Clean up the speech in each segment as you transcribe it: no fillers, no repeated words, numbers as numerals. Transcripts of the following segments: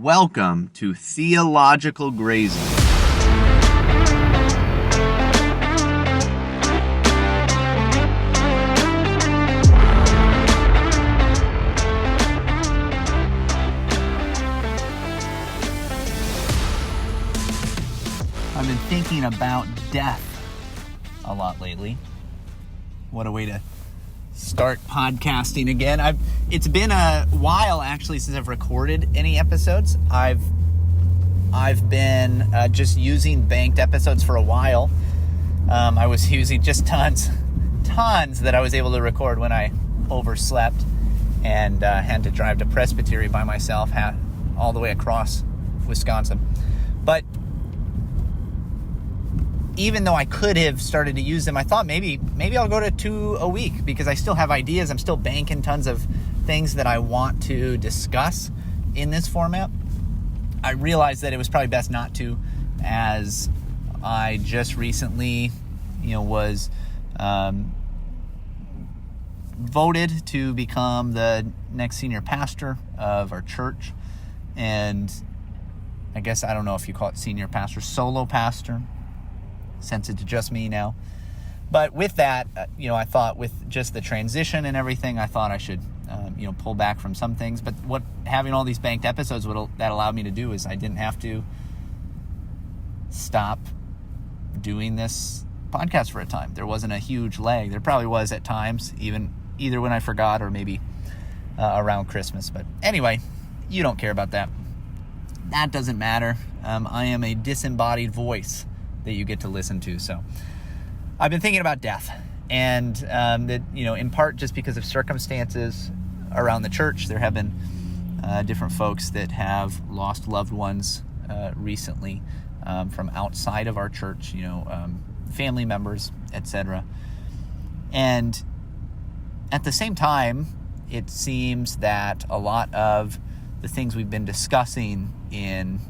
Welcome to Theological Grazing. I've been thinking about death a lot lately. What a way to start podcasting again. It's been a while actually since I've recorded any episodes. I've been just using banked episodes for a while. I was using just tons that I was able to record when I overslept and had to drive to Presbytery by myself all the way across Wisconsin. But even though I could have started to use them, I thought maybe I'll go to 2 a week because I still have ideas. I'm still banking tons of things that I want to discuss in this format. I realized that it was probably best not to, as I just recently, was voted to become the next senior pastor of our church. And I guess, I don't know if you call it senior pastor, solo pastor, since it's just me now. But with that, I thought with just the transition and everything, I thought I should, pull back from some things. But what having all these banked episodes, that allowed me to do is I didn't have to stop doing this podcast for a time. There wasn't a huge lag. There probably was at times, either when I forgot or maybe around Christmas. But anyway, you don't care about that. That doesn't matter. I am a disembodied voice that you get to listen to. So I've been thinking about death, and that, in part just because of circumstances around the church, there have been different folks that have lost loved ones recently from outside of our church, family members, etc. And at the same time, it seems that a lot of the things we've been discussing in,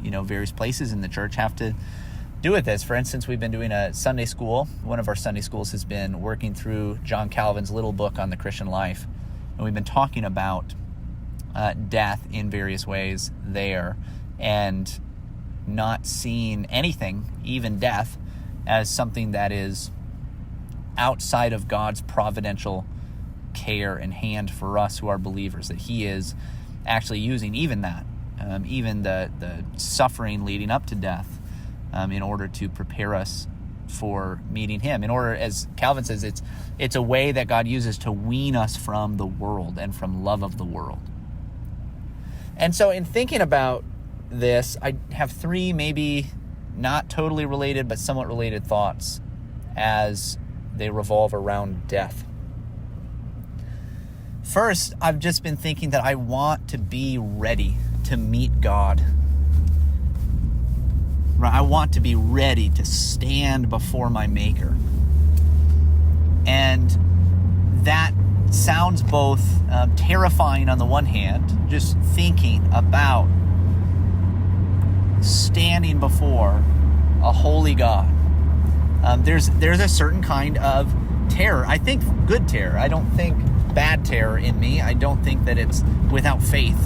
various places in the church have to do with this. For instance, we've been doing a Sunday school. One of our Sunday schools has been working through John Calvin's little book on the Christian life. And we've been talking about death in various ways there, and not seeing anything, even death, as something that is outside of God's providential care and hand for us who are believers, that He is actually using even that, even the suffering leading up to death, in order to prepare us for meeting Him. In order, as Calvin says, it's a way that God uses to wean us from the world and from love of the world. And so in thinking about this, I have 3 maybe not totally related but somewhat related thoughts as they revolve around death. First, I've just been thinking that I want to be ready to meet God. I want to be ready to stand before my Maker. And that sounds both terrifying on the one hand, just thinking about standing before a holy God. There's a certain kind of terror. I think good terror. I don't think bad terror in me. I don't think that it's without faith,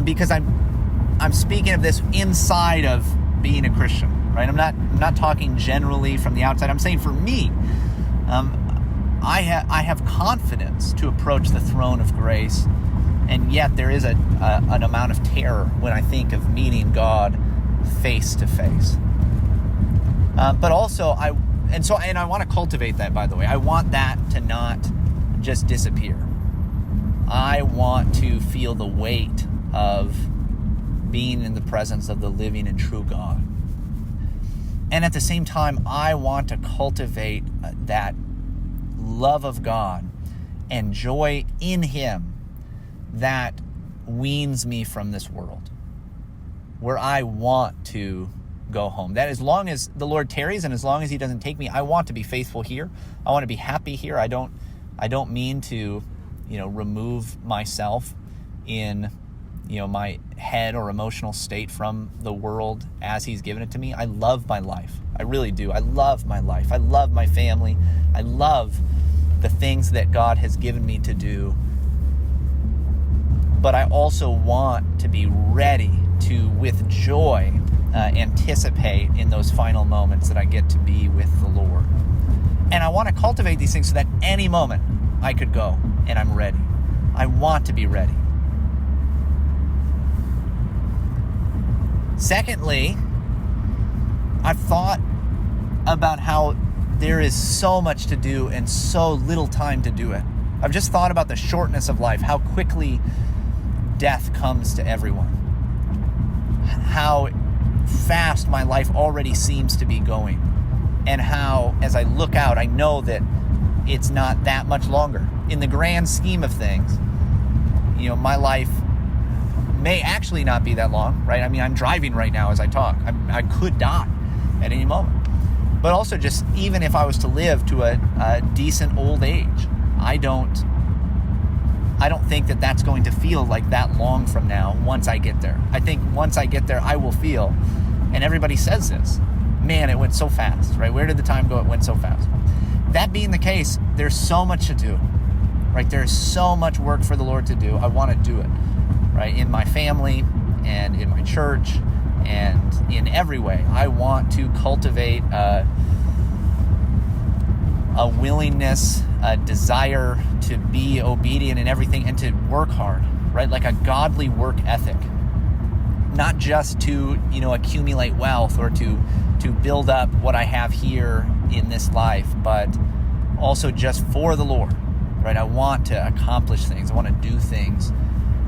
because I'm speaking of this inside of being a Christian, right? I'm not talking generally from the outside. I'm saying for me, I have confidence to approach the throne of grace, and yet there is an amount of terror when I think of meeting God face to face. But also, I want to cultivate that. By the way, I want that to not just disappear. I want to feel the weight of being in the presence of the living and true God. And at the same time, I want to cultivate that love of God and joy in Him that weans me from this world, where I want to go home. That as long as the Lord tarries and as long as He doesn't take me, I want to be faithful here. I want to be happy here. I don't mean to, remove myself in my head or emotional state from the world as He's given it to me. I love my life. I really do. I love my life. I love my family. I love the things that God has given me to do. but I also want to be ready to, with joy, anticipate in those final moments that I get to be with the Lord. And I want to cultivate these things so that any moment I could go and I'm ready. I want to be ready. Secondly, I've thought about how there is so much to do and so little time to do it. I've just thought about the shortness of life, how quickly death comes to everyone, how fast my life already seems to be going, and how, as I look out, I know that it's not that much longer. In the grand scheme of things, my life may actually not be that long, right? I mean, I'm driving right now as I talk. I could die at any moment. But also, just even if I was to live to a decent old age, I don't think that that's going to feel like that long from now once I get there. I think once I get there, I will feel, and everybody says this, man, it went so fast, right? Where did the time go? It went so fast. That being the case, there's so much to do, right? There's so much work for the Lord to do. I want to do it, right? In my family and in my church and in every way. I want to cultivate a willingness, a desire to be obedient in everything and to work hard, right? Like a godly work ethic. Not just to, accumulate wealth or to build up what I have here in this life, but also just for the Lord, right? I want to accomplish things. I want to do things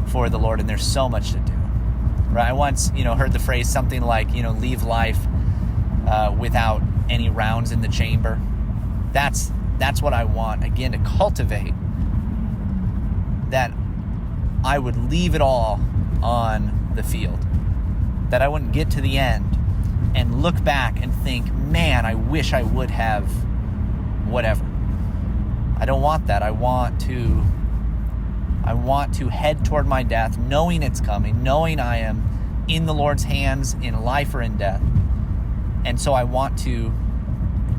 for the Lord, and there's so much to do, right? I once, heard the phrase something like, leave life without any rounds in the chamber. That's what I want, again, to cultivate, that I would leave it all on the field, that I wouldn't get to the end and look back and think, man, I wish I would have whatever. I don't want that. I want to head toward my death, knowing it's coming, knowing I am in the Lord's hands in life or in death. And so I want to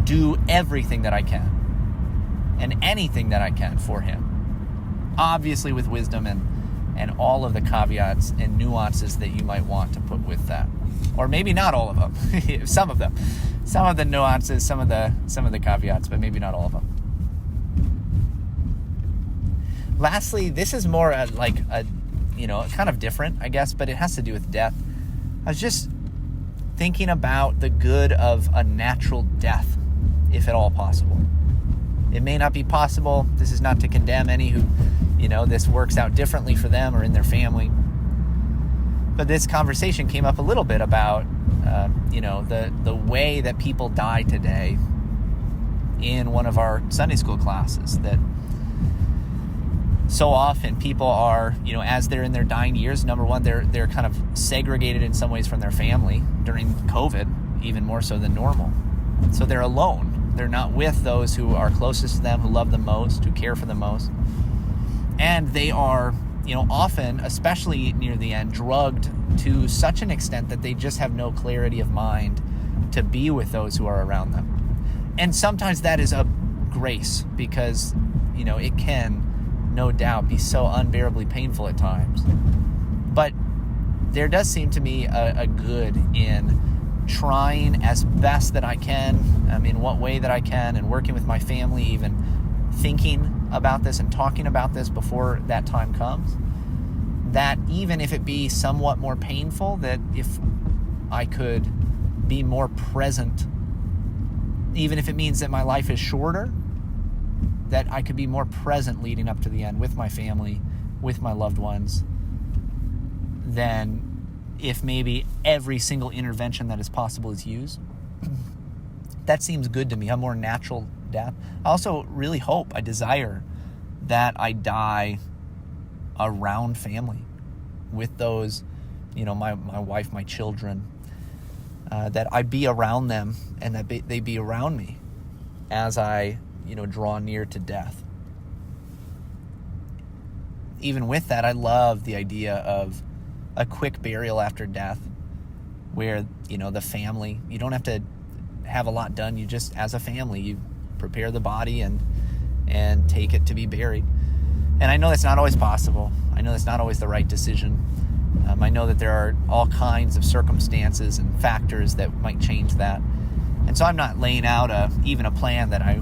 do everything that I can and anything that I can for Him. Obviously with wisdom and all of the caveats and nuances that you might want to put with that. Or maybe not all of them. Some of them. Some of the nuances, some of the caveats, but maybe not all of them. Lastly, this is more kind of different, I guess, but it has to do with death. I was just thinking about the good of a natural death, if at all possible. It may not be possible. This is not to condemn any who, this works out differently for them or in their family. But this conversation came up a little bit about, the way that people die today in one of our Sunday school classes. That so often people are, as they're in their dying years, number one, they're kind of segregated in some ways from their family during COVID, even more so than normal. So they're alone. They're not with those who are closest to them, who love them most, who care for them most. And they are, often, especially near the end, drugged to such an extent that they just have no clarity of mind to be with those who are around them. And sometimes that is a grace because, it can, no doubt, be so unbearably painful at times. But there does seem to me a good in trying as best that I can, in what way that I can, and working with my family, even thinking about this and talking about this before that time comes, that even if it be somewhat more painful, that if I could be more present, even if it means that my life is shorter, that I could be more present leading up to the end with my family, with my loved ones, than if maybe every single intervention that is possible is used. That seems good to me, a more natural death. I also really hope, I desire that I die around family, with those, my wife, my children, that I be around them and that they be around me as I, draw near to death. Even with that, I love the idea of a quick burial after death where, the family, you don't have to have a lot done. You just, as a family, you prepare the body and take it to be buried. And I know that's not always possible. I know that's not always the right decision. I know that there are all kinds of circumstances and factors that might change that. And so I'm not laying out even a plan that I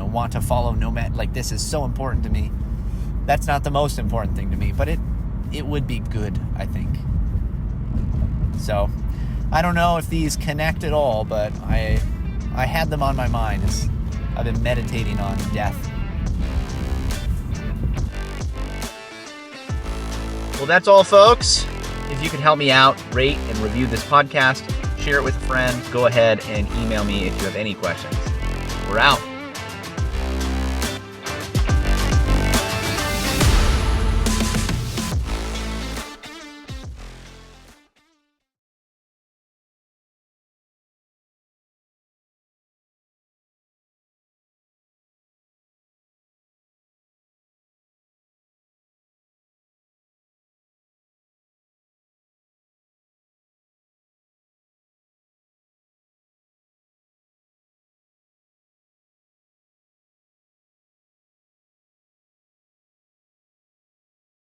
want to follow no matter, like this is so important to me. That's not the most important thing to me, but it would be good, I think. So I don't know if these connect at all, but I had them on my mind as I've been meditating on death. Well, that's all, folks. If you could help me out, rate and review this podcast, share it with a friend, go ahead and email me if you have any questions. We're out.